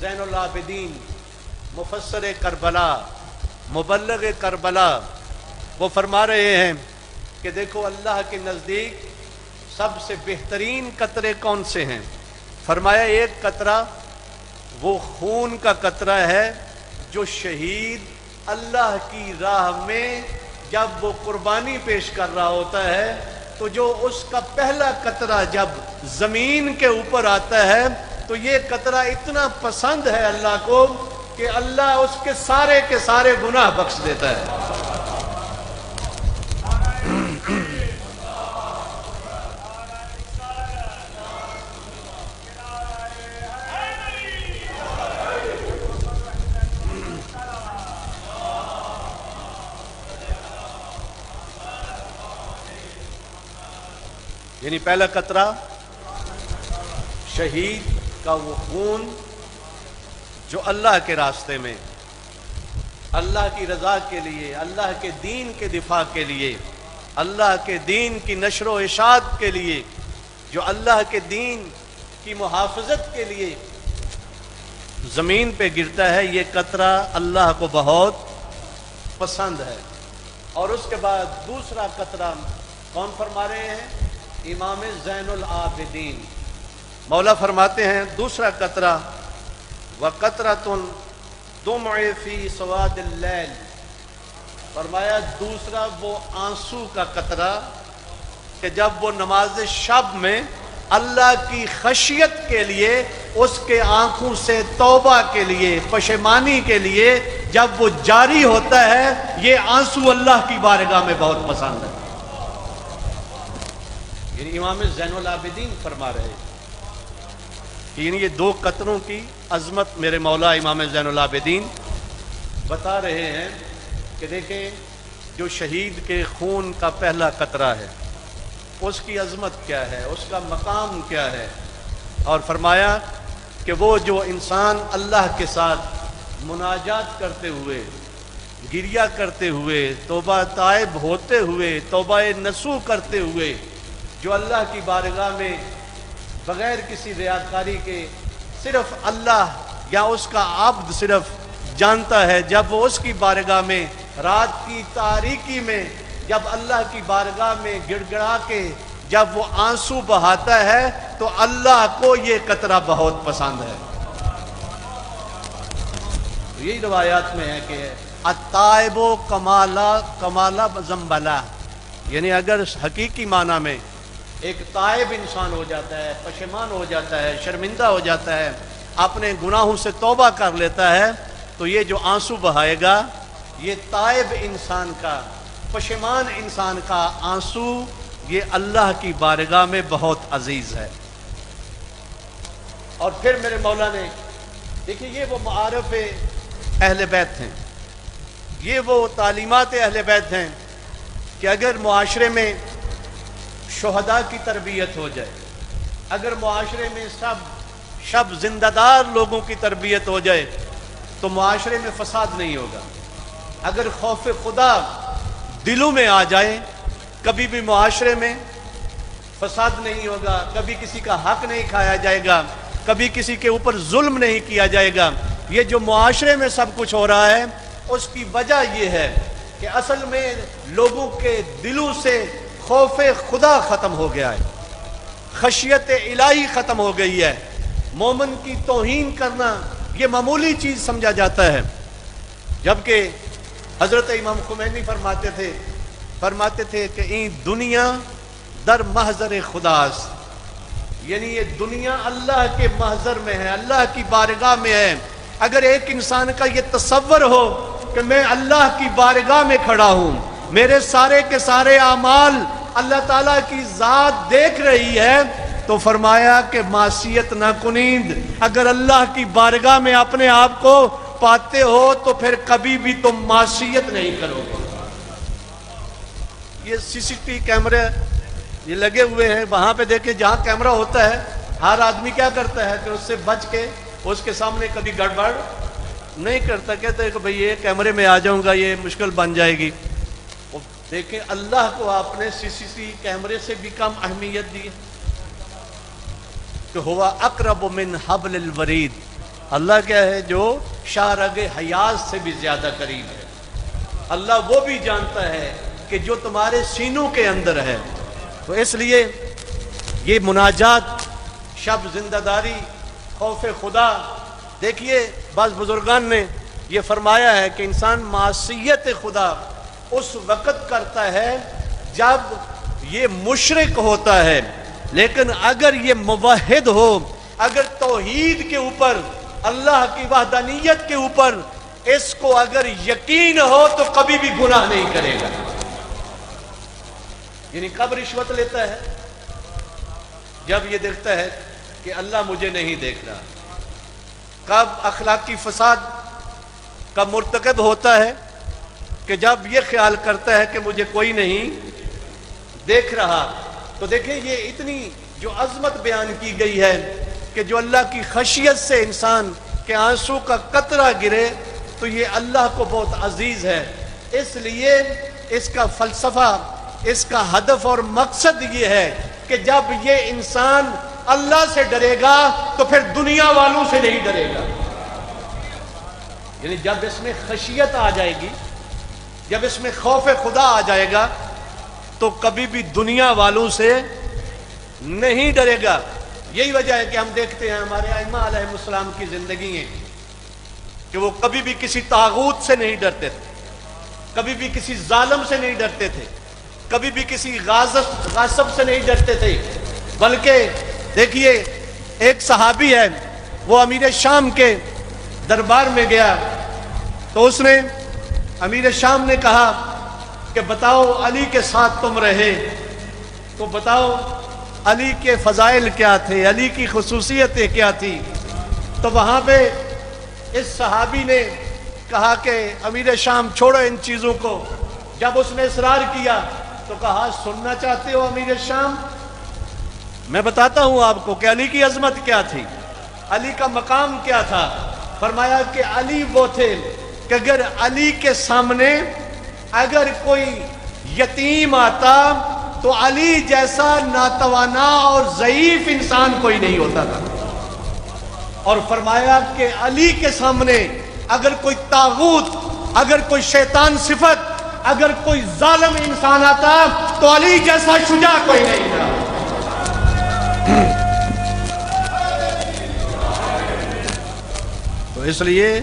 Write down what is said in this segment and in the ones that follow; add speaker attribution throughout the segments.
Speaker 1: زین العابدین مفسر کربلا مبلغ کربلا وہ فرما رہے ہیں کہ دیکھو اللہ کے نزدیک سب سے بہترین قطرے کون سے ہیں؟ فرمایا ایک قطرہ وہ خون کا قطرہ ہے جو شہید اللہ کی راہ میں جب وہ قربانی پیش کر رہا ہوتا ہے تو جو اس کا پہلا قطرہ جب زمین کے اوپر آتا ہے تو یہ قطرہ اتنا پسند ہے اللہ کو کہ اللہ اس کے سارے گناہ بخش دیتا ہے۔ یعنی پہلا قطرہ شہید کا وہ خون جو اللہ کے راستے میں اللہ کی رضا کے لیے اللہ کے دین کے دفاع کے لیے اللہ کے دین کی نشر و اشاعت کے لیے جو اللہ کے دین کی محافظت کے لیے زمین پہ گرتا ہے، یہ قطرہ اللہ کو بہت پسند ہے۔ اور اس کے بعد دوسرا قطرہ کون فرما رہے ہیں؟ امام زین العابدین مولا فرماتے ہیں دوسرا قطرہ وَقَطْرَةٌ دُمْعِ فِي سَوَادِ اللَّيْلِ، فرمایا دوسرا وہ آنسو کا قطرہ کہ جب وہ نماز شب میں اللہ کی خشیت کے لیے اس کے آنکھوں سے توبہ کے لیے پشیمانی کے لیے جب وہ جاری ہوتا ہے، یہ آنسو اللہ کی بارگاہ میں بہت پسند ہے۔ یعنی امام زین العابدین فرما رہے ہیں کہ یعنی یہ دو قطروں کی عظمت میرے مولا امام زین العابدین بتا رہے ہیں کہ دیکھیں جو شہید کے خون کا پہلا قطرہ ہے اس کی عظمت کیا ہے، اس کا مقام کیا ہے، اور فرمایا کہ وہ جو انسان اللہ کے ساتھ مناجات کرتے ہوئے گریہ کرتے ہوئے توبہ تائب ہوتے ہوئے توبہ نصوح کرتے ہوئے جو اللہ کی بارگاہ میں بغیر کسی ریاکاری کے صرف اللہ یا اس کا عبد صرف جانتا ہے، جب وہ اس کی بارگاہ میں رات کی تاریکی میں جب اللہ کی بارگاہ میں گڑ گڑا کے جب وہ آنسو بہاتا ہے تو اللہ کو یہ قطرہ بہت پسند ہے۔ یہی روایات میں ہے کہ التائب کمالا زنبلا، یعنی اگر حقیقی معنی میں ایک تائب انسان ہو جاتا ہے، پشیمان ہو جاتا ہے، شرمندہ ہو جاتا ہے، اپنے گناہوں سے توبہ کر لیتا ہے تو یہ جو آنسو بہائے گا یہ تائب انسان کا پشیمان انسان کا آنسو یہ اللہ کی بارگاہ میں بہت عزیز ہے۔ اور پھر میرے مولا نے دیکھیں یہ وہ معارف اہل بیت ہیں، یہ وہ تعلیمات اہل بیت ہیں کہ اگر معاشرے میں شہداء کی تربیت ہو جائے، اگر معاشرے میں شب زندہ دار لوگوں کی تربیت ہو جائے تو معاشرے میں فساد نہیں ہوگا۔ اگر خوف خدا دلوں میں آ جائے کبھی بھی معاشرے میں فساد نہیں ہوگا، کبھی کسی کا حق نہیں کھایا جائے گا، کبھی کسی کے اوپر ظلم نہیں کیا جائے گا۔ یہ جو معاشرے میں سب کچھ ہو رہا ہے اس کی وجہ یہ ہے کہ اصل میں لوگوں کے دلوں سے خوف خدا ختم ہو گیا ہے، خشیت الہی ختم ہو گئی ہے۔ مومن کی توہین کرنا یہ معمولی چیز سمجھا جاتا ہے، جبکہ حضرت امام خمینی فرماتے تھے کہ این دنیا در محضر خداست، یعنی یہ دنیا اللہ کے محضر میں ہے، اللہ کی بارگاہ میں ہے۔ اگر ایک انسان کا یہ تصور ہو کہ میں اللہ کی بارگاہ میں کھڑا ہوں، میرے سارے کے سارے اعمال اللہ تعالیٰ کی ذات دیکھ رہی ہے، تو فرمایا کہ معصیت نہ کنید، اگر اللہ کی بارگاہ میں اپنے آپ کو پاتے ہو تو پھر کبھی بھی تم معصیت نہیں کرو گے۔ یہ سی سی ٹی کیمرے یہ لگے ہوئے ہیں، وہاں پہ دیکھیں جہاں کیمرہ ہوتا ہے ہر آدمی کیا کرتا ہے کہ اس سے بچ کے اس کے سامنے کبھی گڑبڑ نہیں کرتا، کہتا ہے کہ بھئی یہ کیمرے میں آ جاؤں گا یہ مشکل بن جائے گی۔ دیکھیں اللہ کو آپ نے سی سی ٹی کیمرے سے بھی کم اہمیت دی کہ ہوا اقرب من حبل الورید، اللہ کیا ہے؟ جو شارگ حیات سے بھی زیادہ قریب ہے۔ اللہ وہ بھی جانتا ہے کہ جو تمہارے سینوں کے اندر ہے۔ تو اس لیے یہ مناجات، شب زندہ داری، خوف خدا، دیکھیے بعض بزرگان نے یہ فرمایا ہے کہ انسان معصیت خدا اس وقت کرتا ہے جب یہ مشرک ہوتا ہے، لیکن اگر یہ موحد ہو، اگر توحید کے اوپر، اللہ کی وحدانیت کے اوپر اس کو اگر یقین ہو تو کبھی بھی گناہ نہیں کرے گا۔ یعنی کب رشوت لیتا ہے؟ جب یہ دیکھتا ہے کہ اللہ مجھے نہیں دیکھ رہا۔ کب اخلاقی فساد کا مرتکب ہوتا ہے؟ کہ جب یہ خیال کرتا ہے کہ مجھے کوئی نہیں دیکھ رہا۔ تو دیکھیں یہ اتنی جو عظمت بیان کی گئی ہے کہ جو اللہ کی خشیت سے انسان کے آنسو کا قطرہ گرے تو یہ اللہ کو بہت عزیز ہے۔ اس لیے اس کا فلسفہ، اس کا ہدف اور مقصد یہ ہے کہ جب یہ انسان اللہ سے ڈرے گا تو پھر دنیا والوں سے نہیں ڈرے گا۔ یعنی جب اس میں خشیت آ جائے گی، جب اس میں خوف خدا آ جائے گا تو کبھی بھی دنیا والوں سے نہیں ڈرے گا۔ یہی وجہ ہے کہ ہم دیکھتے ہیں ہمارے ائمہ علیہ السلام کی زندگی ہے کہ وہ کبھی بھی کسی طاغوت سے نہیں ڈرتے تھے، کبھی بھی کسی ظالم سے نہیں ڈرتے تھے، کبھی بھی کسی غاصب سے نہیں ڈرتے تھے، بلکہ دیکھیے ایک صحابی ہے، وہ امیر شام کے دربار میں گیا تو اس نے امیر شام نے کہا کہ بتاؤ علی کے ساتھ تم رہے تو بتاؤ علی کے فضائل کیا تھے، علی کی خصوصیتیں کیا تھی؟ تو وہاں پہ اس صحابی نے کہا کہ امیر شام چھوڑو ان چیزوں کو۔ جب اس نے اصرار کیا تو کہا سننا چاہتے ہو امیر شام؟ میں بتاتا ہوں آپ کو کہ علی کی عظمت کیا تھی، علی کا مقام کیا تھا۔ فرمایا کہ علی وہ تھے کہ اگر علی کے سامنے اگر کوئی یتیم آتا تو علی جیسا ناتوانا اور ضعیف انسان کوئی نہیں ہوتا تھا۔ اور فرمایا کہ علی کے سامنے اگر کوئی طاغوت، اگر کوئی شیطان صفت، اگر کوئی ظالم انسان آتا تو علی جیسا شجاع کوئی نہیں تھا۔ تو اس لیے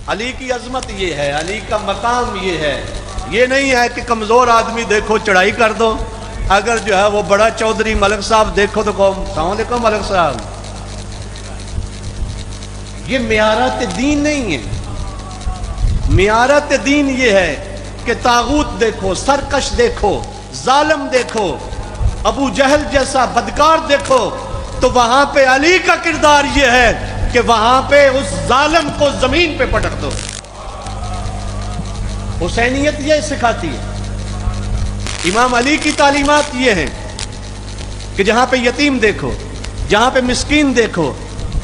Speaker 1: علی کی عظمت یہ ہے، علی کا مقام یہ ہے۔ یہ نہیں ہے کہ کمزور آدمی دیکھو چڑھائی کر دو، اگر جو ہے وہ بڑا چودھری ملک صاحب دیکھو تو کہو السلام علیکم ملک صاحب۔ یہ معیارات دین نہیں ہے۔ معیارات دین یہ ہے کہ طاغوت دیکھو، سرکش دیکھو، ظالم دیکھو، ابو جہل جیسا بدکار دیکھو تو وہاں پہ علی کا کردار یہ ہے کہ وہاں پہ اس ظالم کو زمین پہ پٹک دو۔ حسینیت یہ سکھاتی ہے، امام علی کی تعلیمات یہ ہیں کہ جہاں پہ یتیم دیکھو، جہاں پہ مسکین دیکھو،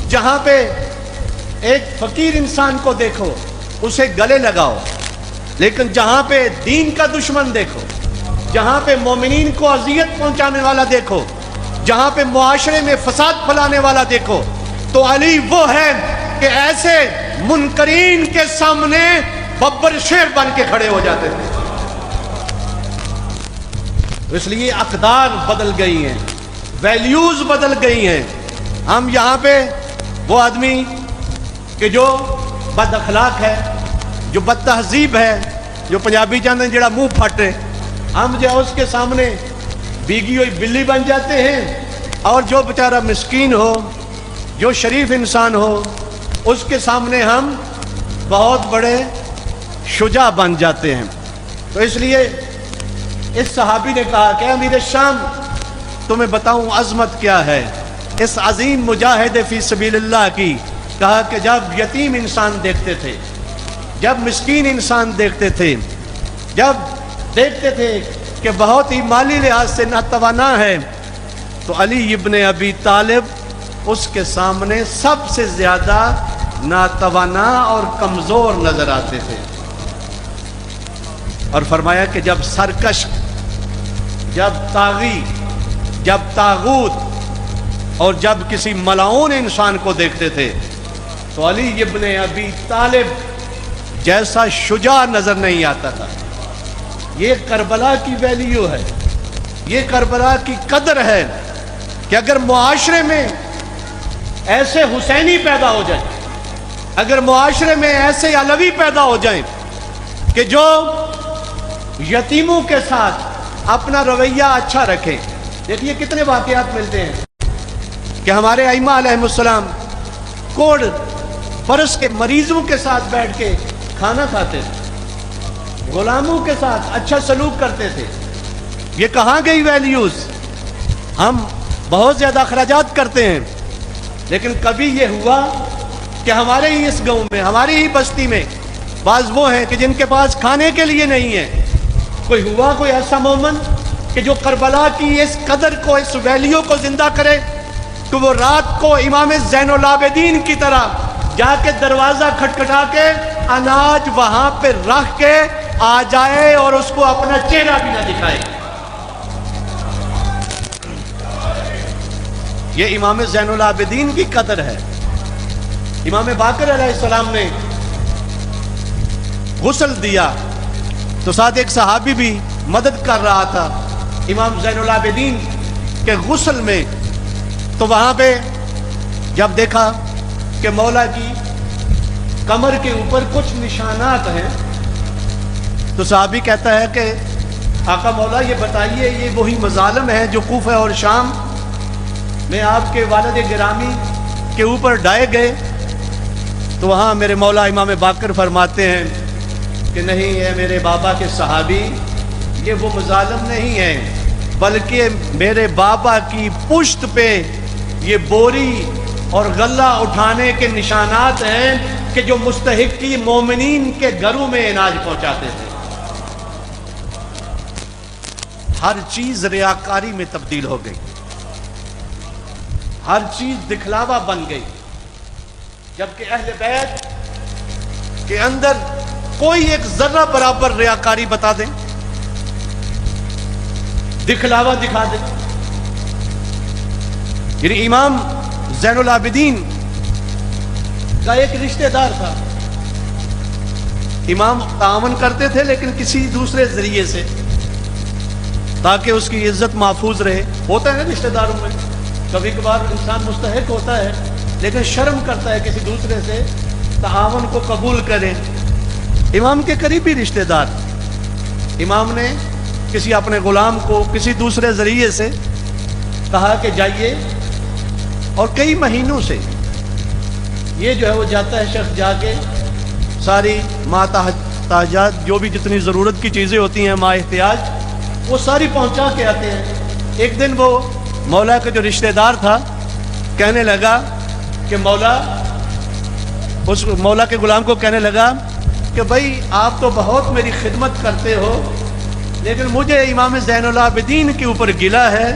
Speaker 1: جہاں پہ ایک فقیر انسان کو دیکھو اسے گلے لگاؤ، لیکن جہاں پہ دین کا دشمن دیکھو، جہاں پہ مومنین کو اذیت پہنچانے والا دیکھو، جہاں پہ معاشرے میں فساد پھیلانے والا دیکھو تو علی وہ ہے کہ ایسے منکرین کے سامنے ببر شیر بن کے کھڑے ہو جاتے تھے۔ اس لیے اقدار بدل گئی ہیں، ویلیوز بدل گئی ہیں۔ ہم یہاں پہ وہ آدمی کہ جو بد اخلاق ہے، جو بد تہذیب ہے، جو پنجابی جانے جڑا منہ پھاٹے، ہم جو اس کے سامنے بیگی ہوئی بلی بن جاتے ہیں، اور جو بیچارہ مسکین ہو، جو شریف انسان ہو، اس کے سامنے ہم بہت بڑے شجاع بن جاتے ہیں۔ تو اس لیے اس صحابی نے کہا کہ امیر شام تمہیں بتاؤں عظمت کیا ہے اس عظیم مجاہد فی سبیل اللہ کی۔ کہا کہ جب یتیم انسان دیکھتے تھے، جب مسکین انسان دیکھتے تھے، جب دیکھتے تھے کہ بہت ہی مالی لحاظ سے ناتوانا ہے تو علی ابن ابی طالب اس کے سامنے سب سے زیادہ ناتوانا اور کمزور نظر آتے تھے۔ اور فرمایا کہ جب سرکش، جب طاغی، جب طاغوت اور جب کسی ملعون انسان کو دیکھتے تھے تو علی ابن ابی طالب جیسا شجاع نظر نہیں آتا تھا۔ یہ کربلا کی ویلیو ہے، یہ کربلا کی قدر ہے کہ اگر معاشرے میں ایسے حسینی پیدا ہو جائیں، اگر معاشرے میں ایسے علوی پیدا ہو جائیں کہ جو یتیموں کے ساتھ اپنا رویہ اچھا رکھیں۔ دیکھیے کتنے واقعات ملتے ہیں کہ ہمارے ائمہ علیہ السلام کوڑ فرش کے مریضوں کے ساتھ بیٹھ کے کھانا کھاتے تھے، غلاموں کے ساتھ اچھا سلوک کرتے تھے۔ یہ کہاں گئی ویلیوز؟ ہم بہت زیادہ اخراجات کرتے ہیں، لیکن کبھی یہ ہوا کہ ہمارے ہی اس گاؤں میں، ہماری ہی بستی میں بعض وہ ہیں کہ جن کے پاس کھانے کے لیے نہیں ہے، کوئی ہوا کوئی ایسا مومن کہ جو کربلا کی اس قدر کو، اس ویلیو کو زندہ کرے کہ وہ رات کو امام زین العابدین کی طرح جا کے دروازہ کھٹکھٹا کے اناج وہاں پہ رکھ کے آ جائے اور اس کو اپنا چہرہ بھی نہ دکھائے؟ یہ امام زین العابدین کی قدر ہے۔ امام باقر علیہ السلام نے غسل دیا تو ساتھ ایک صحابی بھی مدد کر رہا تھا امام زین العابدین کے غسل میں، تو وہاں پہ جب دیکھا کہ مولا کی کمر کے اوپر کچھ نشانات ہیں تو صحابی کہتا ہے کہ آقا مولا یہ بتائیے یہ وہی مظالم ہیں جو کوفہ اور شام میں آپ کے والد گرامی کے اوپر ڈائے گئے؟ تو وہاں میرے مولا امام باقر فرماتے ہیں کہ نہیں ہے میرے بابا کے صحابی، یہ وہ مظالم نہیں ہیں، بلکہ میرے بابا کی پشت پہ یہ بوری اور غلہ اٹھانے کے نشانات ہیں کہ جو مستحقی مومنین کے گھروں میں اناج پہنچاتے تھے۔ ہر چیز ریاکاری میں تبدیل ہو گئی، ہر چیز دکھلاوا بن گئی، جبکہ اہل بیت کے اندر کوئی ایک ذرہ برابر ریاکاری بتا دیں، دکھلاوا دکھا دیں۔ یعنی امام زین العابدین کا ایک رشتہ دار تھا، امام تعاون کرتے تھے لیکن کسی دوسرے ذریعے سے، تاکہ اس کی عزت محفوظ رہے۔ ہوتا ہے نا رشتہ داروں میں کبھی کبھار انسان مستحق ہوتا ہے لیکن شرم کرتا ہے کسی دوسرے سے تعاون کو قبول کریں۔ امام کے قریبی رشتہ دار، امام نے کسی اپنے غلام کو کسی دوسرے ذریعے سے کہا کہ جائیے، اور کئی مہینوں سے یہ جو ہے وہ جاتا ہے شخص، جا کے ساری تاجات جو بھی جتنی ضرورت کی چیزیں ہوتی ہیں ما احتیاج وہ ساری پہنچا کے آتے ہیں۔ ایک دن وہ مولا کا جو رشتہ دار تھا کہنے لگا کہ مولا، اس مولا کے غلام کو کہنے لگا کہ بھائی آپ تو بہت میری خدمت کرتے ہو، لیکن مجھے امام زین العابدین کے اوپر گلہ ہے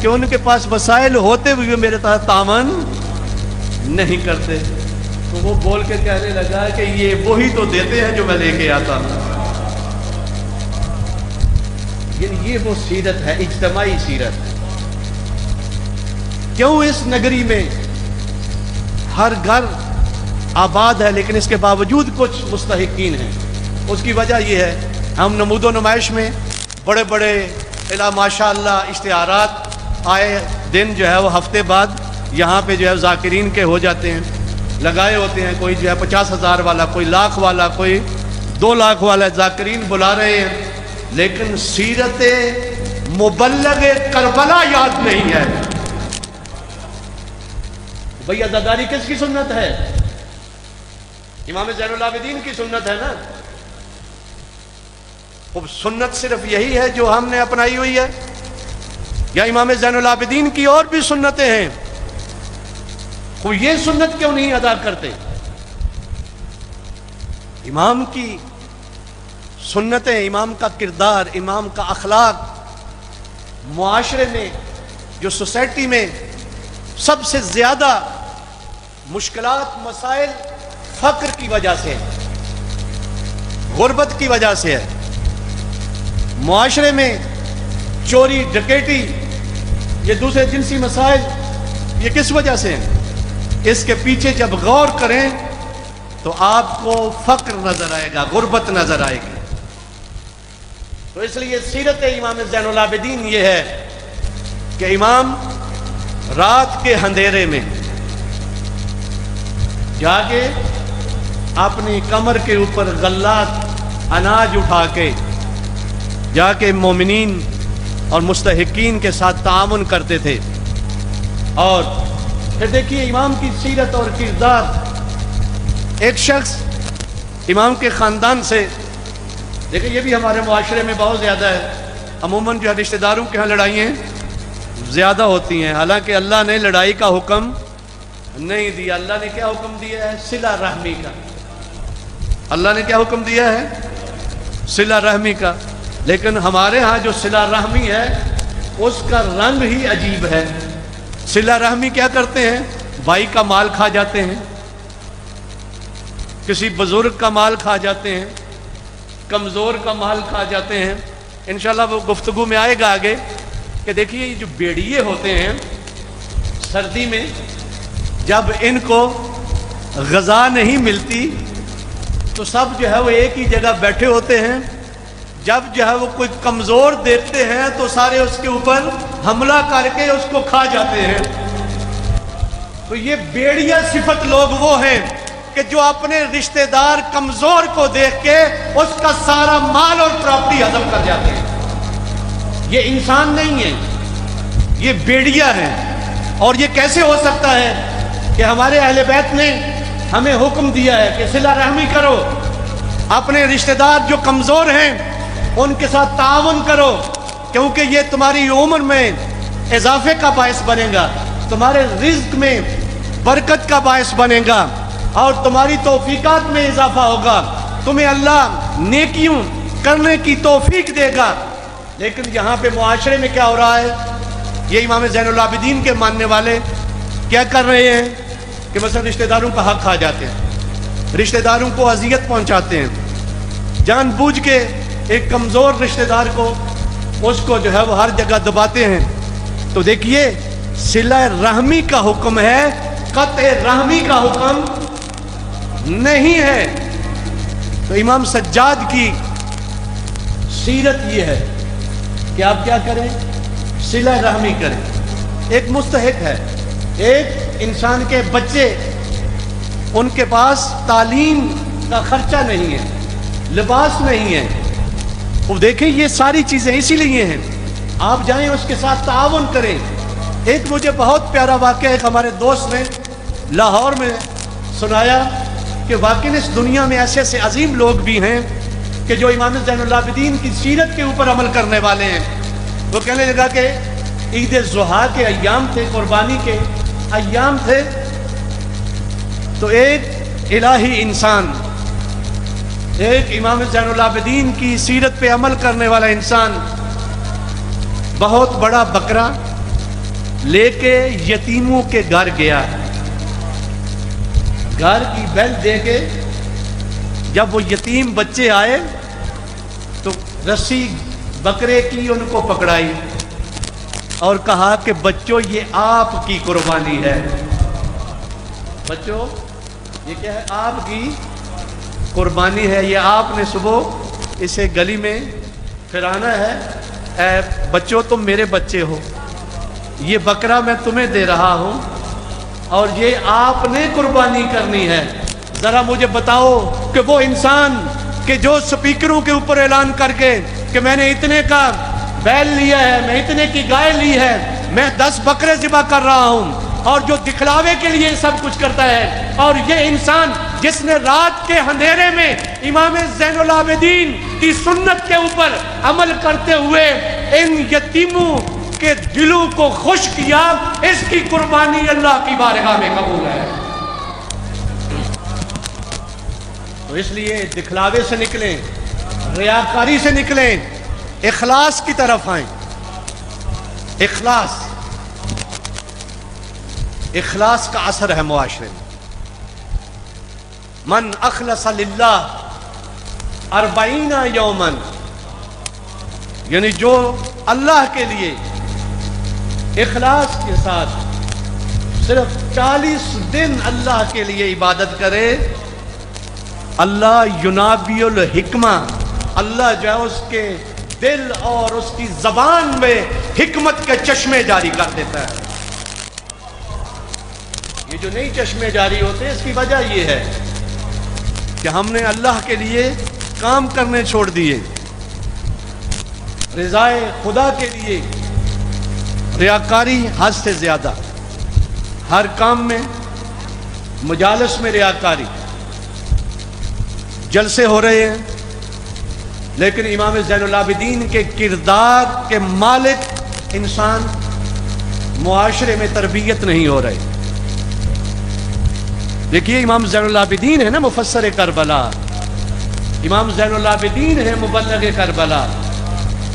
Speaker 1: کہ ان کے پاس وسائل ہوتے ہوئے میرے ساتھ تعاون نہیں کرتے۔ تو وہ بول کے کہنے لگا کہ یہ وہی تو دیتے ہیں جو میں لے کے آتا ہوں۔ یعنی یہ وہ سیرت ہے، اجتماعی سیرت۔ کیوں اس نگری میں ہر گھر آباد ہے لیکن اس کے باوجود کچھ مستحقین ہیں؟ اس کی وجہ یہ ہے ہم نمود و نمائش میں بڑے بڑے الا ماشاء اللہ اشتہارات آئے دن جو ہے وہ ہفتے بعد یہاں پہ جو ہے ذاکرین کے ہو جاتے ہیں، لگائے ہوتے ہیں، کوئی جو ہے 50,000 والا، کوئی لاکھ والا، کوئی 2 لاکھ والا ذاکرین بلا رہے ہیں، لیکن سیرت مبلغ کربلا یاد نہیں ہے۔ بھئی عزاداری کس کی سنت ہے؟ امام زین العابدین کی سنت ہے نا۔ اب سنت صرف یہی ہے جو ہم نے اپنائی ہوئی ہے، یا امام زین العابدین کی اور بھی سنتیں ہیں؟ وہ یہ سنت کیوں نہیں ادا کرتے؟ امام کی سنتیں، امام کا کردار، امام کا اخلاق معاشرے میں، جو سوسائٹی میں سب سے زیادہ مشکلات، مسائل فقر کی وجہ سے ہے، غربت کی وجہ سے ہے۔ معاشرے میں چوری، ڈکیٹی، یہ دوسرے جنسی مسائل، یہ کس وجہ سے ہیں؟ اس کے پیچھے جب غور کریں تو آپ کو فقر نظر آئے گا، غربت نظر آئے گی۔ تو اس لیے سیرت امام زین العابدین یہ ہے کہ امام رات کے اندھیرے میں جا کے اپنی کمر کے اوپر غلات اناج اٹھا کے جا کے مومنین اور مستحقین کے ساتھ تعاون کرتے تھے۔ اور پھر دیکھیے امام کی سیرت اور کردار، ایک شخص امام کے خاندان سے، دیکھیں یہ بھی ہمارے معاشرے میں بہت زیادہ ہے، عموماً جو ہے رشتہ داروں کے ہاں لڑائیاں زیادہ ہوتی ہیں، حالانکہ اللہ نے لڑائی کا حکم نہیں دیا۔ اللہ نے کیا حکم دیا ہے؟ صلہ رحمی کا۔ اللہ نے کیا حکم دیا ہے؟ صلہ رحمی کا۔ لیکن ہمارے ہاں جو صلہ رحمی ہے اس کا رنگ ہی عجیب ہے۔ صلہ رحمی کیا کرتے ہیں؟ بھائی کا مال کھا جاتے ہیں، کسی بزرگ کا مال کھا جاتے ہیں، کمزور کا مال کھا جاتے ہیں۔ انشاءاللہ وہ گفتگو میں آئے گا آگے کہ دیکھیے یہ جو بیڑیے ہوتے ہیں سردی میں، جب ان کو غذا نہیں ملتی تو سب جو ہے وہ ایک ہی جگہ بیٹھے ہوتے ہیں، جب جو ہے وہ کوئی کمزور دیکھتے ہیں تو سارے اس کے اوپر حملہ کر کے اس کو کھا جاتے ہیں۔ تو یہ بیڑیا صفت لوگ وہ ہیں کہ جو اپنے رشتہ دار کمزور کو دیکھ کے اس کا سارا مال اور پراپرٹی ہضم کر جاتے ہیں۔ یہ انسان نہیں ہے، یہ بیڑیا ہے۔ اور یہ کیسے ہو سکتا ہے کہ ہمارے اہل بیت نے ہمیں حکم دیا ہے کہ صلہ رحمی کرو، اپنے رشتہ دار جو کمزور ہیں ان کے ساتھ تعاون کرو، کیونکہ یہ تمہاری عمر میں اضافے کا باعث بنے گا، تمہارے رزق میں برکت کا باعث بنے گا اور تمہاری توفیقات میں اضافہ ہوگا، تمہیں اللہ نیکیوں کرنے کی توفیق دے گا۔ لیکن یہاں پہ معاشرے میں کیا ہو رہا ہے؟ یہ امام زین العابدین کے ماننے والے کیا کر رہے ہیں کہ مثلا رشتہ داروں کا حق کھا جاتے ہیں، رشتہ داروں کو اذیت پہنچاتے ہیں، جان بوجھ کے ایک کمزور رشتہ دار کو اس کو جو ہے وہ ہر جگہ دباتے ہیں۔ تو دیکھیے صلہ رحمی کا حکم ہے، قطع رحمی کا حکم نہیں ہے۔ تو امام سجاد کی سیرت یہ ہے کہ آپ کیا کریں؟ صلہ رحمی کریں۔ ایک مستحق ہے، ایک انسان کے بچے، ان کے پاس تعلیم کا خرچہ نہیں ہے، لباس نہیں ہے، وہ دیکھیں یہ ساری چیزیں اسی لیے ہیں، آپ جائیں اس کے ساتھ تعاون کریں۔ ایک مجھے بہت پیارا واقعہ ایک ہمارے دوست نے لاہور میں سنایا کہ واقعی اس دنیا میں ایسے ایسے عظیم لوگ بھی ہیں کہ جو امام زین العابدین کی سیرت کے اوپر عمل کرنے والے ہیں۔ وہ کہنے لگا کہ عید ضحیٰ کے ایام تھے، قربانی کے ایام تھے، تو ایک الہی انسان، ایک امام زین العابدین کی سیرت پہ عمل کرنے والا انسان بہت بڑا بکرا لے کے یتیموں کے گھر گیا، گھر کی بیل دے کے جب وہ یتیم بچے آئے تو رسی بکرے کی ان کو پکڑائی اور کہا کہ بچوں یہ آپ کی قربانی ہے، بچوں یہ کیا ہے؟ آپ کی قربانی ہے، یہ آپ نے صبح اسے گلی میں پھرانا ہے، اے بچوں تم میرے بچے ہو، یہ بکرا میں تمہیں دے رہا ہوں اور یہ آپ نے قربانی کرنی ہے۔ ذرا مجھے بتاؤ کہ وہ انسان کہ جو سپیکروں کے اوپر اعلان کر کے کہ میں نے اتنے کا بیل لیا ہے، میں اتنے کی گائے لی ہے، میں 10 بکرے ذبح کر رہا ہوں، اور جو دکھلاوے کے لیے سب کچھ کرتا ہے، اور یہ انسان جس نے رات کے اندھیرے میں امام زین العابدین کی سنت کے اوپر عمل کرتے ہوئے ان یتیموں کے دلوں کو خوش کیا، اس کی قربانی اللہ کی بارگاہ میں قبول ہے۔ تو اس لیے دکھلاوے سے نکلیں، ریاکاری سے نکلیں، اخلاص کی طرف آئیں۔ اخلاص کا اثر ہے معاشرے میں۔ من اخلص للہ 40 یومن، یعنی جو اللہ کے لیے اخلاص کے ساتھ صرف 40 دن اللہ کے لیے عبادت کرے، اللہ ینابی الحکمہ، اللہ جو ہے اس کے دل اور اس کی زبان میں حکمت کے چشمے جاری کر دیتا ہے۔ یہ جو نئی چشمے جاری ہوتے ہیں، اس کی وجہ یہ ہے کہ ہم نے اللہ کے لیے کام کرنے چھوڑ دیے، رضائے خدا کے لیے ریاکاری حد سے زیادہ، ہر کام میں، مجالس میں ریاکاری، جلسے ہو رہے ہیں لیکن امام زین العابدین کے کردار کے مالک انسان معاشرے میں تربیت نہیں ہو رہے۔ دیکھیے امام زین العابدین ہے نا مفسر کربلا، امام زین العابدین ہے مبلغ کربلا،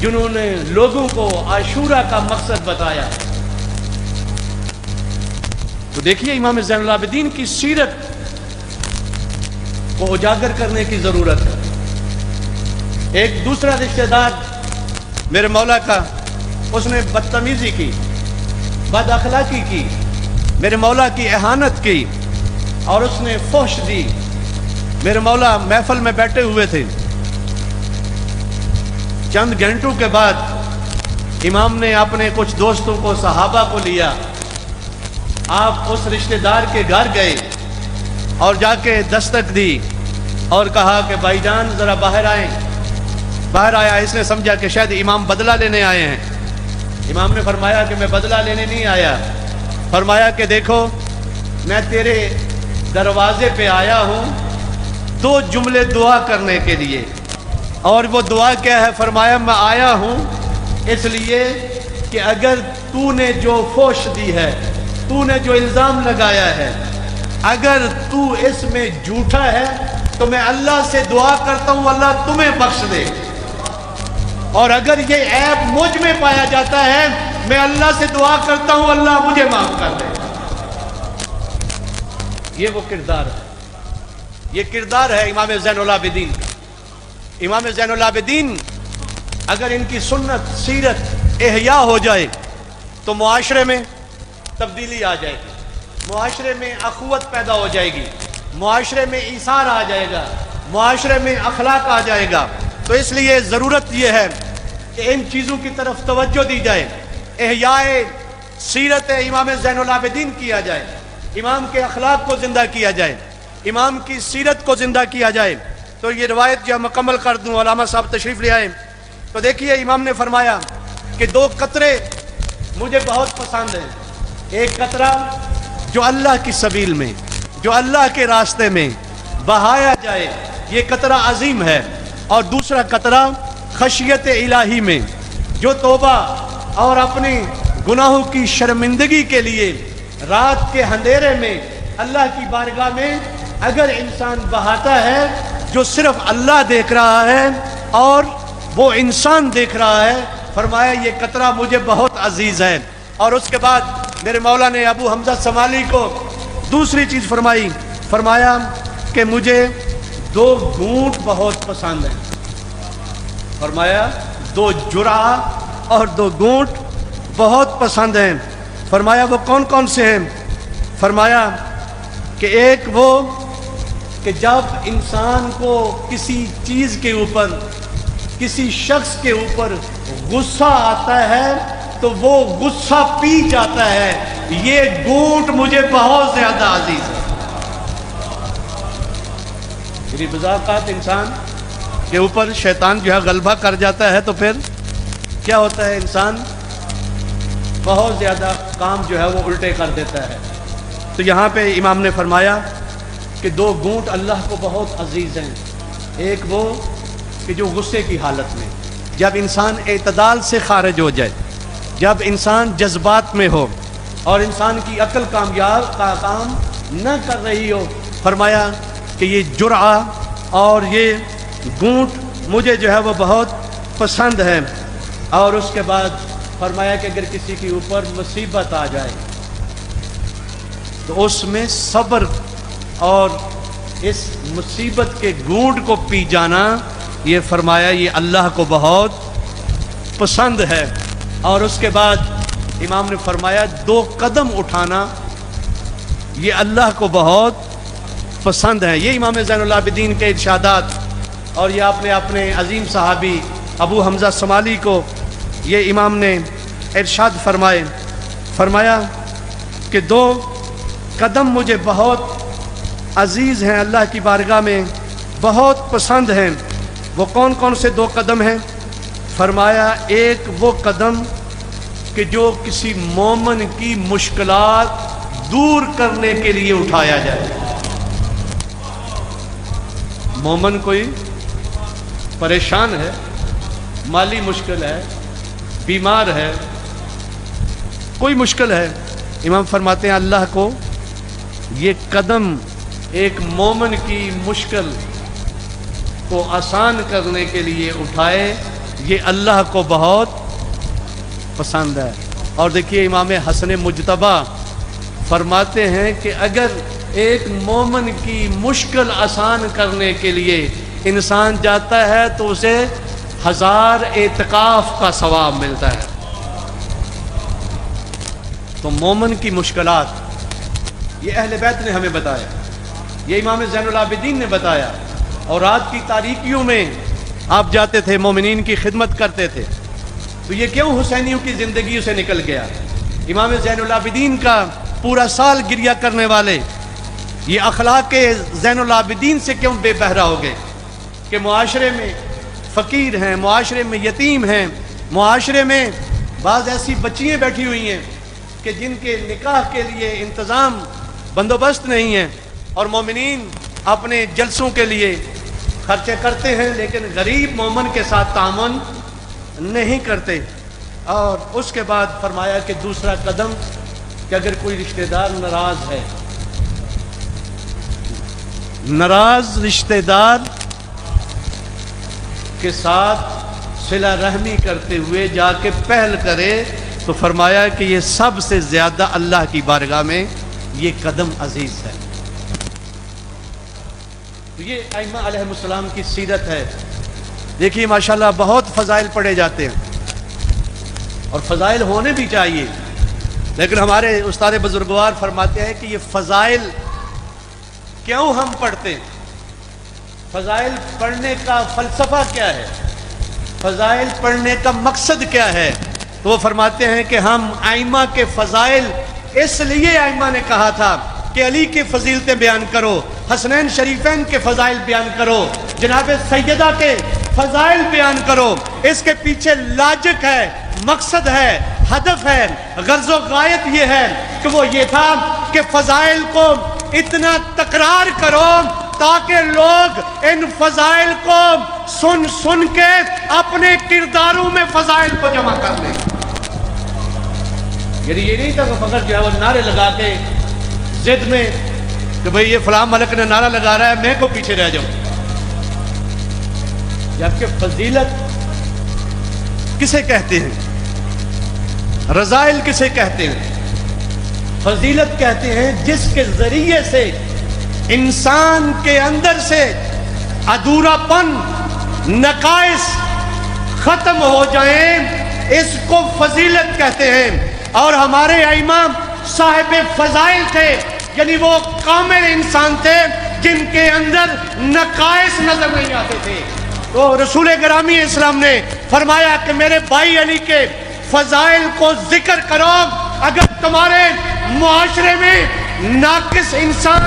Speaker 1: جنہوں نے لوگوں کو عاشورہ کا مقصد بتایا۔ تو دیکھیے امام زین العابدین کی سیرت کو اجاگر کرنے کی ضرورت ہے۔ ایک دوسرا رشتہ دار میرے مولا کا، اس نے بدتمیزی کی، بد اخلاقی کی، میرے مولا کی اہانت کی اور اس نے فحش دی۔ میرے مولا محفل میں بیٹھے ہوئے تھے، چند گھنٹوں کے بعد امام نے اپنے کچھ دوستوں کو، صحابہ کو لیا، آپ اس رشتہ دار کے گھر گئے اور جا کے دستک دی اور کہا کہ بھائی جان ذرا باہر آئیں۔ باہر آیا، اس نے سمجھا کہ شاید امام بدلہ لینے آئے ہیں۔ امام نے فرمایا کہ میں بدلہ لینے نہیں آیا، فرمایا کہ دیکھو میں تیرے دروازے پہ آیا ہوں 2 جملے دعا کرنے کے لیے، اور وہ دعا کیا ہے؟ فرمایا میں آیا ہوں اس لیے کہ اگر تو نے جو فحش دی ہے، تو نے جو الزام لگایا ہے، اگر تو اس میں جھوٹا ہے تو میں اللہ سے دعا کرتا ہوں اللہ تمہیں بخش دے، اور اگر یہ عیب مجھ میں پایا جاتا ہے میں اللہ سے دعا کرتا ہوں اللہ مجھے معاف کر دے۔ یہ وہ کردار ہے، یہ کردار ہے امام زین العابدین کا۔ امام زین العابدین اگر ان کی سنت، سیرت احیاء ہو جائے تو معاشرے میں تبدیلی آ جائے گی، معاشرے میں اخوت پیدا ہو جائے گی، معاشرے میں ایثار آ جائے گا، معاشرے میں اخلاق آ جائے گا۔ تو اس لیے ضرورت یہ ہے کہ ان چیزوں کی طرف توجہ دی جائے، احیاء سیرت امام زین العابدین کیا جائے، امام کے اخلاق کو زندہ کیا جائے، امام کی سیرت کو زندہ کیا جائے۔ تو یہ روایت جو مکمل کر دوں، علامہ صاحب تشریف لے آئے۔ تو دیکھیے امام نے فرمایا کہ 2 قطرے مجھے بہت پسند ہیں، ایک قطرہ جو اللہ کی سبیل میں، جو اللہ کے راستے میں بہایا جائے، یہ قطرہ عظیم ہے، اور دوسرا قطرہ خشیت الہی میں، جو توبہ اور اپنی گناہوں کی شرمندگی کے لیے رات کے اندھیرے میں اللہ کی بارگاہ میں اگر انسان بہاتا ہے، جو صرف اللہ دیکھ رہا ہے اور وہ انسان دیکھ رہا ہے، فرمایا یہ قطرہ مجھے بہت عزیز ہے۔ اور اس کے بعد میرے مولا نے ابو حمزہ سمالی کو دوسری چیز فرمائی، فرمایا کہ مجھے 2 گھونٹ بہت پسند ہیں، فرمایا 2 جرعہ اور 2 گھونٹ بہت پسند ہیں۔ فرمایا وہ کون کون سے ہیں؟ فرمایا کہ ایک وہ کہ جب انسان کو کسی چیز کے اوپر، کسی شخص کے اوپر غصہ آتا ہے تو وہ غصہ پی جاتا ہے، یہ گھونٹ مجھے بہت زیادہ عزیز ہے۔ میری بذاقات انسان کے اوپر شیطان جو ہے غلبہ کر جاتا ہے تو پھر کیا ہوتا ہے؟ انسان بہت زیادہ کام جو ہے وہ الٹے کر دیتا ہے۔ تو یہاں پہ امام نے فرمایا کہ 2 گھونٹ اللہ کو بہت عزیز ہیں، ایک وہ کہ جو غصے کی حالت میں، جب انسان اعتدال سے خارج ہو جائے، جب انسان جذبات میں ہو اور انسان کی عقل کام نہ کر رہی ہو، فرمایا کہ یہ جرعہ اور یہ گھونٹ مجھے جو ہے وہ بہت پسند ہے۔ اور اس کے بعد فرمایا کہ اگر کسی کے اوپر مصیبت آ جائے تو اس میں صبر اور اس مصیبت کے گھونٹ کو پی جانا، یہ فرمایا یہ اللہ کو بہت پسند ہے۔ اور اس کے بعد امام نے فرمایا 2 قدم اٹھانا یہ اللہ کو بہت پسند ہیں. یہ امام زین العابدین کے ارشادات. اور یہ آپ نے اپنے عظیم صحابی ابو حمزہ سمالی کو یہ امام نے ارشاد فرمایا کہ 2 قدم مجھے بہت عزیز ہیں، اللہ کی بارگاہ میں بہت پسند ہیں. وہ کون کون سے 2 قدم ہیں؟ فرمایا ایک وہ قدم کہ جو کسی مومن کی مشکلات دور کرنے کے لیے اٹھایا جائے. مومن کوئی پریشان ہے، مالی مشکل ہے، بیمار ہے، کوئی مشکل ہے، امام فرماتے ہیں اللہ کو یہ قدم ایک مومن کی مشکل کو آسان کرنے کے لیے اٹھائے، یہ اللہ کو بہت پسند ہے. اور دیکھیے امام حسن مجتبی فرماتے ہیں کہ اگر ایک مومن کی مشکل آسان کرنے کے لیے انسان جاتا ہے تو اسے 1000 اعتکاف کا ثواب ملتا ہے. تو مومن کی مشکلات یہ اہل بیت نے ہمیں بتایا، یہ امام زین العابدین نے بتایا. اور رات کی تاریکیوں میں آپ جاتے تھے، مومنین کی خدمت کرتے تھے. تو یہ کیوں حسینیوں کی زندگی سے نکل گیا؟ امام زین العابدین کا پورا سال گریہ کرنے والے یہ اخلاق زین العابدین سے کیوں بے بہرا ہو گئے کہ معاشرے میں فقیر ہیں، معاشرے میں یتیم ہیں، معاشرے میں بعض ایسی بچیاں بیٹھی ہوئی ہیں کہ جن کے نکاح کے لیے انتظام بندوبست نہیں ہے، اور مومنین اپنے جلسوں کے لیے خرچے کرتے ہیں لیکن غریب مومن کے ساتھ تعاون نہیں کرتے. اور اس کے بعد فرمایا کہ دوسرا قدم کہ اگر کوئی رشتہ دار ناراض ہے، ناراض رشتہ دار کے ساتھ صلہ رحمی کرتے ہوئے جا کے پہل کرے، تو فرمایا کہ یہ سب سے زیادہ اللہ کی بارگاہ میں یہ قدم عزیز ہے. تو یہ ائمہ علیہ السلام کی سیرت ہے. دیکھیے ماشاءاللہ بہت فضائل پڑھے جاتے ہیں اور فضائل ہونے بھی چاہیے، لیکن ہمارے استاد بزرگوار فرماتے ہیں کہ یہ فضائل کیوں ہم پڑھتے ہیں، فضائل پڑھنے کا فلسفہ کیا ہے، فضائل پڑھنے کا مقصد کیا ہے. تو وہ فرماتے ہیں کہ ہم ائمہ کے فضائل اس لیے ائمہ نے کہا تھا کہ علی کی فضیلتیں بیان کرو، حسنین شریفین کے فضائل بیان کرو، جناب سیدہ کے فضائل بیان کرو. اس کے پیچھے لاجک ہے، مقصد ہے، ہدف ہے، غرض و غایت یہ ہے کہ وہ یہ تھا کہ فضائل کو اتنا تکرار کرو تاکہ لوگ ان فضائل کو سن سن کے اپنے کرداروں میں فضائل کو جمع کر لیں. یعنی یہ نہیں تھا کہ فقط جو ہے وہ نعرے لگا کے ضد میں کہ بھئی یہ فلاں ملک نے نعرہ لگا رہا ہے میں کو پیچھے رہ جاؤں. جبکہ فضیلت کسے کہتے ہیں، رذائل کسے کہتے ہیں؟ فضیلت کہتے ہیں جس کے ذریعے سے انسان کے اندر سے ادھورا پن، نقائص ختم ہو جائیں، اس کو فضیلت کہتے ہیں. اور ہمارے ائمہ صاحب فضائل تھے، یعنی وہ کامل انسان تھے جن کے اندر نقائص نظر نہیں آتے تھے. تو رسول گرامی اسلام نے فرمایا کہ میرے بھائی علی کے فضائل کو ذکر کرو. اگر تمہارے معاشرے میں ناقص انسان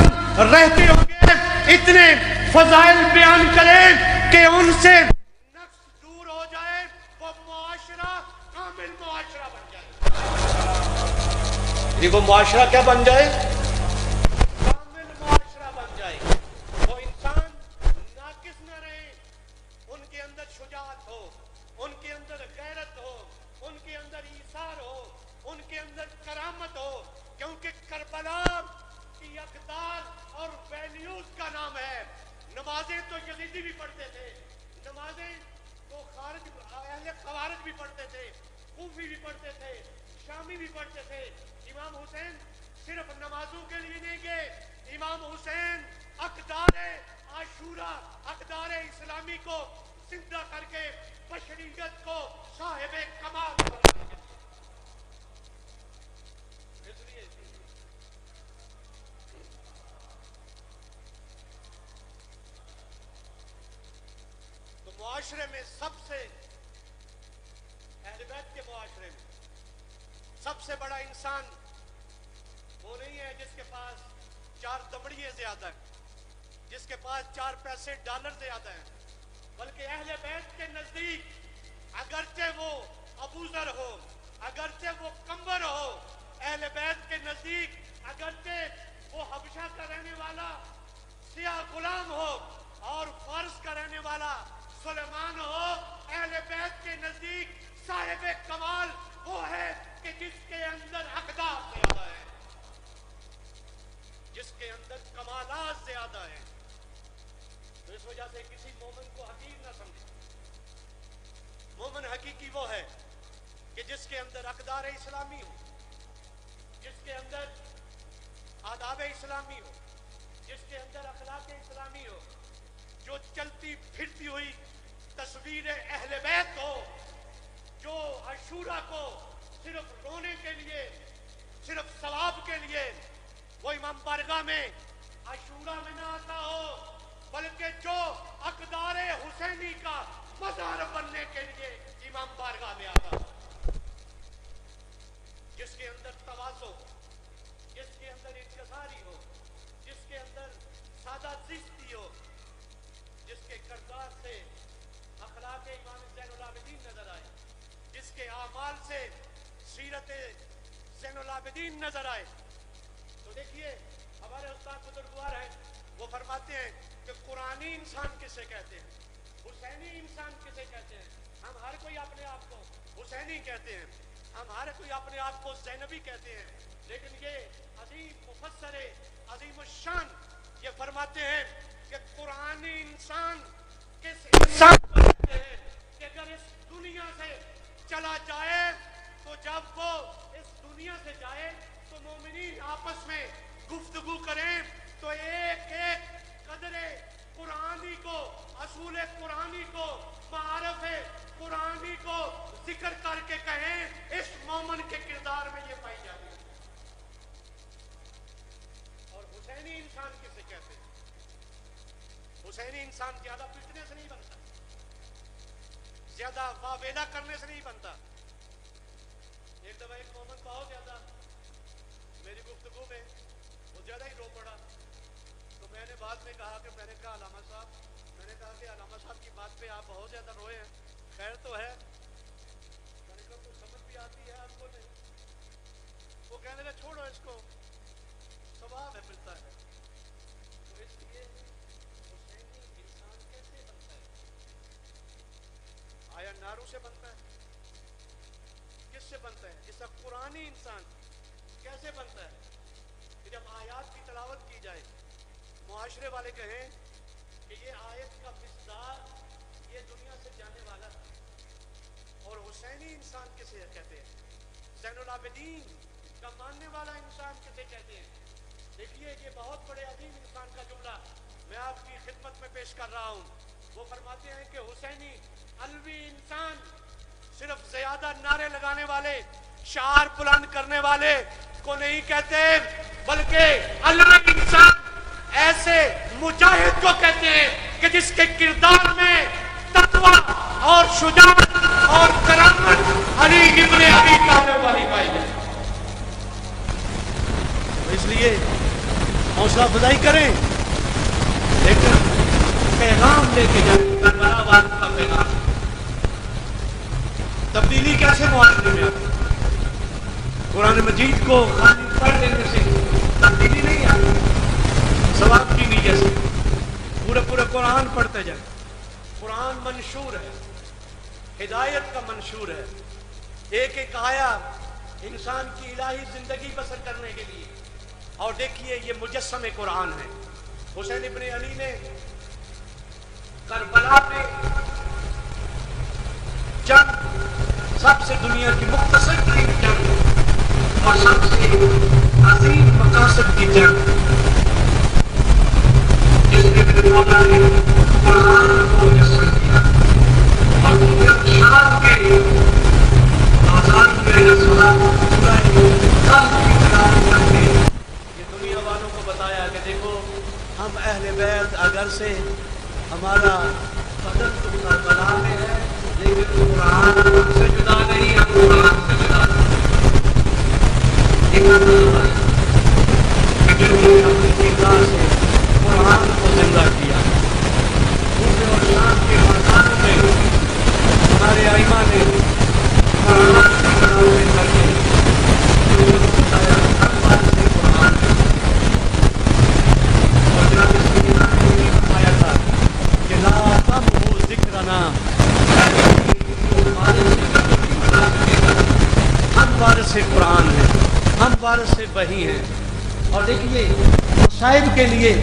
Speaker 1: رہتے ہوں گے، اتنے فضائل بیان کریں کہ ان سے نقص دور ہو جائے، وہ معاشرہ کامل معاشرہ بن جائے. وہ معاشرہ کیا بن جائے؟ کامل معاشرہ بن جائے. وہ انسان ناقص نہ رہے، ان کے اندر شجاعت ہو، ان کے اندر غیرت ہو، ان کے اندر ایثار ہو، ان کے اندر کرامت ہو. کیونکہ کربلا کی اقدار اور ویلیوز کا نام ہے. نمازیں تو یزیدی بھی پڑھتے تھے، نمازیں تو اہل خوارج بھی پڑھتے تھے، کوفی بھی پڑھتے تھے، شامی بھی پڑھتے تھے. امام حسین صرف نمازوں کے لیے نہیں گئے، امام حسین اقدار عاشورہ، اقدار اسلامی کو زندہ کر کے بشریت کو صاحب کمال بنا. معاشرے میں سب سے اہل بیت کے معاشرے میں سب سے بڑا انسان وہ نہیں ہے جس کے پاس 4 دمڑیے زیادہ ہیں، جس کے پاس 4 پیسے ڈالر زیادہ ہیں، بلکہ اہل بیت کے نزدیک اگرچہ وہ ابو ذر ہو، اگرچہ وہ قمر ہو، اہل بیت کے نزدیک اگرچہ وہ حبشہ کا رہنے والا سیاہ غلام ہو اور فارس کا رہنے والا سلیمان ہو، اہل بیت کے نزدیک صاحب کمال وہ ہے کہ جس کے اندر اقدار زیادہ ہے، جس کے اندر کمالات زیادہ ہیں۔ تو اس وجہ سے کسی مومن کو حقیر نہ سمجھے۔ مومن حقیقی وہ ہے کہ جس کے اندر اقدار اسلامی ہو، جس کے اندر آداب اسلامی ہو، جس کے اندر اخلاق اسلامی ہو، جو چلتی پھرتی ہوئی تصویر اہل بیت ہو، جو عاشورہ کو صرف رونے کے لیے، صرف ثواب کے لیے وہ امام بارگاہ میں عاشورہ میں نہ آتا ہو، بلکہ جو اقدار حسینی کا مزار بننے کے لیے امام بارگاہ میں آتا ہو، جس کے اندر تواضع ہو، جس کے اندر انکساری ہو، جس کے اندر سادہ زیستی ہو، جس کے کردار سے اخلاق امام زین العابدین نظر آئے، جس کے اعمال سے سیرت زین العابدین نظر آئے۔ تو دیکھیے ہمارے استاد بزرگوار ہیں، وہ فرماتے ہیں کہ قرآنی انسان کسے کہتے ہیں، حسینی انسان کسے کہتے ہیں۔ ہم ہر کوئی اپنے آپ کو حسینی کہتے ہیں، ہم ہر کوئی اپنے آپ کو زینبی کہتے ہیں، لیکن یہ عظیم مفسر عظیم الشان یہ فرماتے ہیں کہ قرآنی انسان کس انسان کو کہتے ہیں کہ اگر اس دنیا سے چلا جائے تو جب وہ اس دنیا سے جائے تو مومنین آپس میں گفتگو کریں تو ایک ایک قدر قرآنی کو، اصول قرآنی کو، معارف قرآنی کو ذکر کر کے کہیں اس مومن کے کردار میں یہ پائی جاتی ہے۔ اور حسینی انسان کسے کہتے ہیں؟ حسینی انسان زیادہ پیٹنے سے نہیں بنتا، زیادہ واویلا کرنے سے نہیں بنتا۔ ایک دفعہ ایک مومن بہت زیادہ میری گفتگو میں وہ زیادہ ہی رو پڑا، تو میں نے بعد میں کہا علامہ صاحب، میں نے کہا کہ علامہ صاحب کی بات پہ آپ بہت زیادہ روئے ہیں، خیر تو ہے؟ میں نے کہا تو سمجھ بھی آتی ہے آپ کو نہیں؟ وہ کہنے لگا چھوڑو اس کو، ثواب ہے ملتا ہے۔ تو اس لیے حسینی انسان کیسے بنتا ہے؟ آیا نارو سے بنتا ہے؟ کس سے بنتا ہے؟ اس کا قرآنی انسان کیسے بنتا ہے؟ کہ جب آیات کی تلاوت کی جائے، معاشرے والے کہیں کہ یہ آیت کا مصداق یہ دنیا سے جانے والا تھا۔ اور حسینی انسان کسے کہتے ہیں؟ زین العابدین کا ماننے والا انسان کسے کہتے ہیں؟ دیکھیے یہ بہت بڑے عظیم انسان کا جملہ میں آپ کی خدمت میں پیش کر رہا ہوں۔ وہ فرماتے ہیں کہ حسینی علوی انسان صرف زیادہ نعرے لگانے والے، شعار بلند کرنے والے کو نہیں کہتے، بلکہ علوی انسان ایسے مجاہد کو کہتے ہیں کہ جس کے کردار میں تقویٰ اور شجاعت اور کرامت علی ابن ابی طالب والی پائی جائے۔ اس لیے حوصلہ افزائی کریں، لیکن پیغام لے کے جائیں، کربلا والوں کا پیغام۔ تبدیلی کیسے معاشرے میں آتی؟ قرآن مجید کو خالی پڑھ لینے سے تبدیلی نہیں آتی، ثواب کی نیت سے پورے قرآن پڑھتے جائیں۔ قرآن منشور ہے، ہدایت کا منشور ہے، ایک ایک آیا انسان کی الہی زندگی بسر کرنے کے لیے۔ اور دیکھیے یہ مجسم قرآن ہے۔ حسین ابن علی نے کربلا میں جنگ، سب سے دنیا کی مختصر ترین جنگ اور سب سے عظیم مقاصد کی جنگ، جس میں مولا نے قرآن کو مجسم کیا اور شام کے آزاد میں یہ دنیا والوں کو بتایا کہ دیکھو ہم اہل بیت اگر سے ہمارا بدل تو کربلا میں ہے لیکن قرآن ہم سے جدا نہیں، ہم قرآن سے جدا نہیں۔ ایک اللہ کہ جو نے اپنی نگاہ سے قرآن کو زندہ کیا، صبح اور شام کے میدانوں میں ہمارے ائمہ نے قرآن کی تلاوت کر کے بتایا ہر بات سے قرآن ہے۔ اور جناب سیدنا نے یہ فرمایا تھا کہ لا تمحو ذکرنا، ہم وارث قرآن ہیں، ہم وارث وحی ہیں۔ اور دیکھیے صاحب کے لیے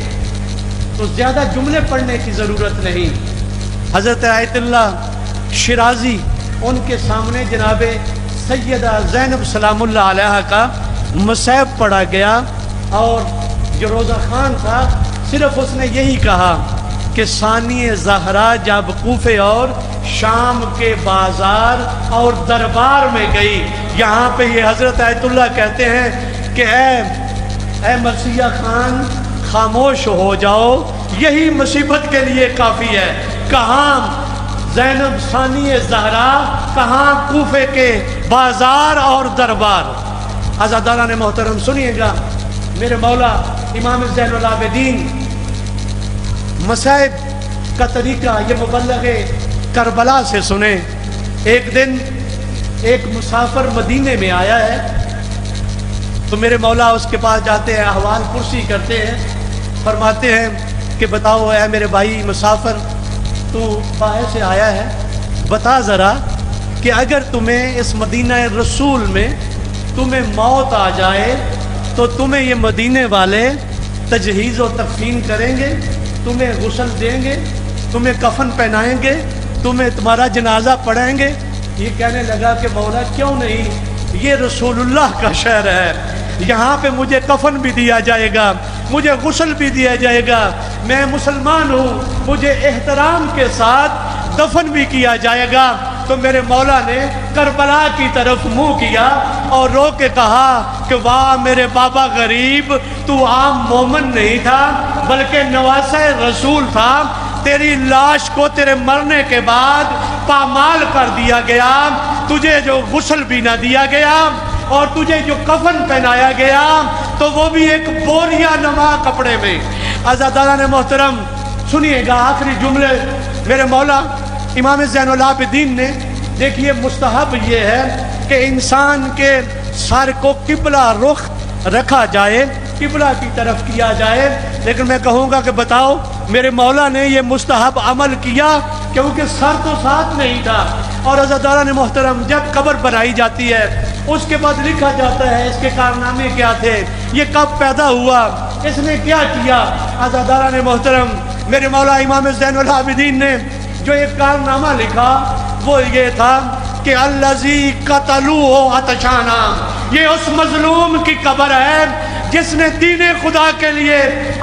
Speaker 1: تو زیادہ جملے پڑھنے کی ضرورت نہیں۔ حضرت آیت اللہ شیرازی ان کے سامنے جناب سیدہ زینب سلام اللہ علیہ کا مصحف پڑھا گیا، اور جو روزہ خان تھا صرف اس نے یہی کہا کہ ثانی زہرا جب کوفے اور شام کے بازار اور دربار میں گئی، یہاں پہ یہ حضرت آیت اللہ کہتے ہیں کہ اے مرثیہ خان خاموش ہو جاؤ، یہی مصیبت کے لیے کافی ہے۔ کہاں زینب ثانی زہرا، کہاں کوفے کے بازار اور دربار۔ عزاداران محترم سنیے گا، میرے مولا امام زین العابدین مصائب کا طریقہ یہ مبلغ کربلا سے سنیں۔ ایک دن ایک مسافر مدینے میں آیا ہے تو میرے مولا اس کے پاس جاتے ہیں، احوال پرسی کرتے ہیں، فرماتے ہیں کہ بتاؤ اے میرے بھائی مسافر، تو باہر سے آیا ہے، بتا ذرا کہ اگر تمہیں اس مدینہ رسول میں تمہیں موت آ جائے تو تمہیں یہ مدینے والے تجہیز و تکفین کریں گے، تمہیں غسل دیں گے، تمہیں کفن پہنائیں گے، تمہیں تمہارا جنازہ پڑھیں گے؟ یہ کہنے لگا کہ مولا کیوں نہیں، یہ رسول اللہ کا شہر ہے، یہاں پہ مجھے کفن بھی دیا جائے گا، مجھے غسل بھی دیا جائے گا، میں مسلمان ہوں، مجھے احترام کے ساتھ دفن بھی کیا جائے گا۔ تو میرے مولا نے کربلا کی طرف منہ کیا اور رو کے کہا کہ واہ میرے بابا غریب، تو عام مومن نہیں تھا بلکہ نواسہ رسول تھا، تیری لاش کو تیرے مرنے کے بعد پامال کر دیا گیا، تجھے جو غسل بھی نہ دیا گیا اور تجھے جو کفن پہنایا گیا تو وہ بھی ایک بوریا نما کپڑے میں۔ عزاداران محترم سنیے گا آخری جملے میرے مولا امام زین العابدین نے، دیکھیے مستحب یہ ہے کہ انسان کے سر کو قبلہ رخ رکھا جائے، قبلہ کی طرف کیا جائے، لیکن میں کہوں گا کہ بتاؤ میرے مولا نے یہ مستحب عمل کیا کیونکہ سر تو ساتھ نہیں تھا۔ اور عزاداران محترم جب قبر بنائی جاتی ہے اس کے بعد لکھا جاتا ہے اس کے کارنامے کیا تھے، یہ کب پیدا ہوا، اس نے کیا کیا۔ عزاداران محترم میرے مولا امام زین العابدین نے جو ایک کارنامہ لکھا وہ یہ تھا کہ الذی قتلوہ عطشانا، یہ اس مظلوم کی قبر ہے جس نے دین خدا کے لیے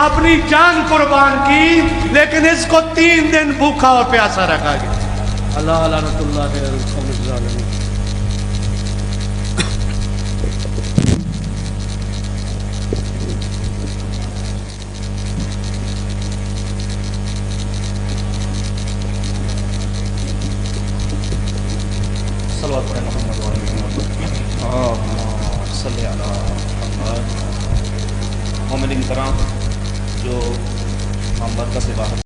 Speaker 1: اپنی جان قربان کی، لیکن اس کو 3 دن بھوکا اور پیاسا رکھا گیا۔ اللہ لعنت اللہ علی القوم الظالمین۔